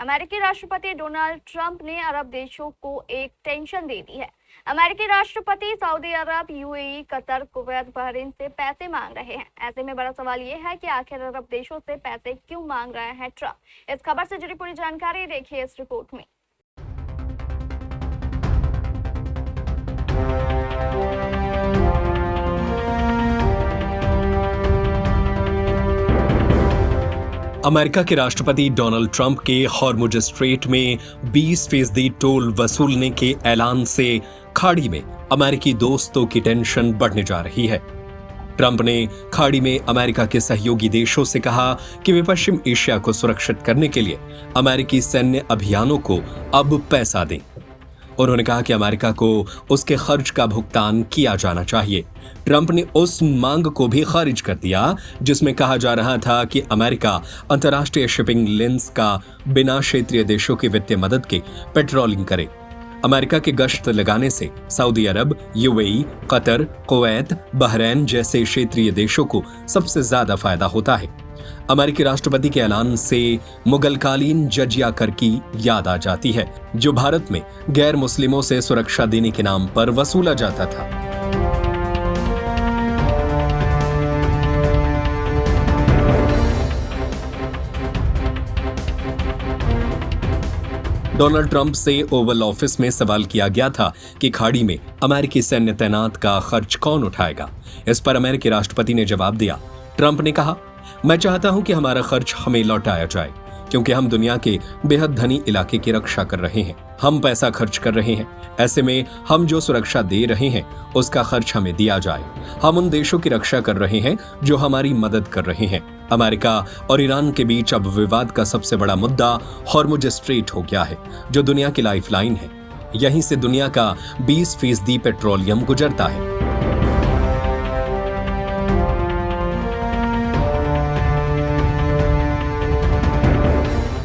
अमेरिकी राष्ट्रपति Donald Trump ने अरब देशों को एक टेंशन दे दी है। अमेरिकी राष्ट्रपति सऊदी अरब, यूएई, कतर, कुवैत, बहरीन से पैसे मांग रहे हैं। ऐसे में बड़ा सवाल ये है कि आखिर अरब देशों से पैसे क्यों मांग रहे हैं ट्रंप। इस खबर से जुड़ी पूरी जानकारी देखिए इस रिपोर्ट में। अमेरिका के राष्ट्रपति डोनाल्ड ट्रंप के हॉर्मुज स्ट्रेट में 20% टोल वसूलने के ऐलान से खाड़ी में अमेरिकी दोस्तों की टेंशन बढ़ने जा रही है। ट्रंप ने खाड़ी में अमेरिका के सहयोगी देशों से कहा कि वे पश्चिम एशिया को सुरक्षित करने के लिए अमेरिकी सैन्य अभियानों को अब पैसा दें। उन्होंने कहा कि अमेरिका को उसके खर्च का भुगतान किया जाना चाहिए। ट्रंप ने उस मांग को भी खारिज कर दिया जिसमें कहा जा रहा था कि अमेरिका अंतर्राष्ट्रीय शिपिंग लेन्स का बिना क्षेत्रीय देशों की वित्तीय मदद के पेट्रोलिंग करे। अमेरिका के गश्त लगाने से सऊदी अरब, यूएई, कतर, कुवैत, बहरीन जैसे क्षेत्रीय देशों को सबसे ज्यादा फायदा होता है। अमेरिकी राष्ट्रपति के ऐलान से मुगलकालीन जजिया कर की याद आ जाती है, जो भारत में गैर मुस्लिमों से सुरक्षा देने के नाम पर वसूला जाता था। डोनाल्ड ट्रंप से ओवल ऑफिस में सवाल किया गया था कि खाड़ी में अमेरिकी सैन्य तैनात का खर्च कौन उठाएगा। इस पर अमेरिकी राष्ट्रपति ने जवाब दिया। ट्रंप ने कहा, मैं चाहता हूं कि हमारा खर्च हमें लौटाया जाए, क्योंकि हम दुनिया के बेहद धनी इलाके की रक्षा कर रहे हैं। हम पैसा खर्च कर रहे हैं, ऐसे में हम जो सुरक्षा दे रहे हैं उसका खर्च हमें दिया जाए। हम उन देशों की रक्षा कर रहे हैं जो हमारी मदद कर रहे हैं। अमेरिका और ईरान के बीच अब विवाद का सबसे बड़ा मुद्दा हॉर्मुज स्ट्रेट हो गया है, जो दुनिया की लाइफलाइन है। यहीं से दुनिया का 20% पेट्रोलियम गुजरता है।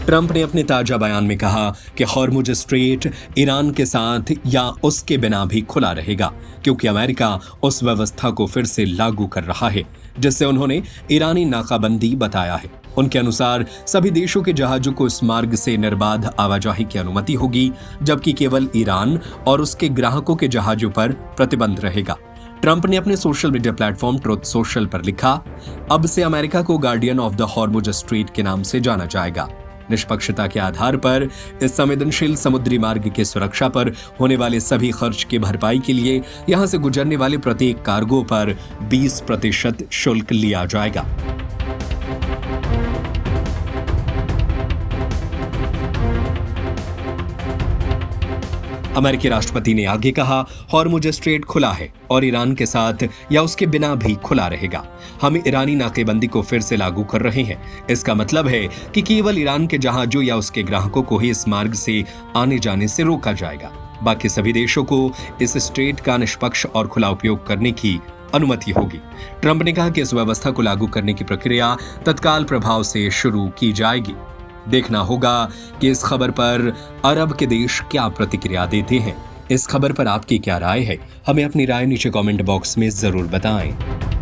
ट्रंप ने अपने ताजा बयान में कहा कि हॉर्मुज स्ट्रेट ईरान के साथ या उसके बिना भी खुला रहेगा, क्योंकि अमेरिका उस व्यवस्था को फिर से लागू कर रहा है जिससे उन्होंने ईरानी नाकाबंदी बताया है। उनके अनुसार सभी देशों के जहाजों को इस मार्ग से निर्बाध आवाजाही की अनुमति होगी, जबकि केवल ईरान और उसके ग्राहकों के जहाजों पर प्रतिबंध रहेगा। ट्रंप ने अपने social media platform truth social पर लिखा, अब से अमेरिका को guardian of the Hormuz strait के नाम से जाना जाएगा। निष्पक्षता के आधार पर इस संवेदनशील समुद्री मार्ग की सुरक्षा पर होने वाले सभी खर्च की भरपाई के लिए यहां से गुजरने वाले प्रत्येक कार्गो पर 20% शुल्क लिया जाएगा। अमेरिकी राष्ट्रपति ने आगे कहा, हॉर्मुज स्ट्रेट खुला है और ईरान के साथ या उसके बिना भी खुला रहेगा। हम ईरानी नाकेबंदी को फिर से लागू कर रहे हैं। इसका मतलब है कि केवल ईरान के जहाजों या उसके ग्राहकों को ही इस मार्ग से आने जाने से रोका जाएगा। बाकी सभी देशों को इस स्ट्रेट का निष्पक्ष और खुला उपयोग करने की अनुमति होगी। ट्रंप ने कहा कि इस व्यवस्था को लागू करने की प्रक्रिया तत्काल प्रभाव से शुरू की जाएगी। देखना होगा कि इस खबर पर अरब के देश क्या प्रतिक्रिया देते हैं। इस खबर पर आपकी क्या राय है? हमें अपनी राय नीचे कमेंट बॉक्स में जरूर बताएं।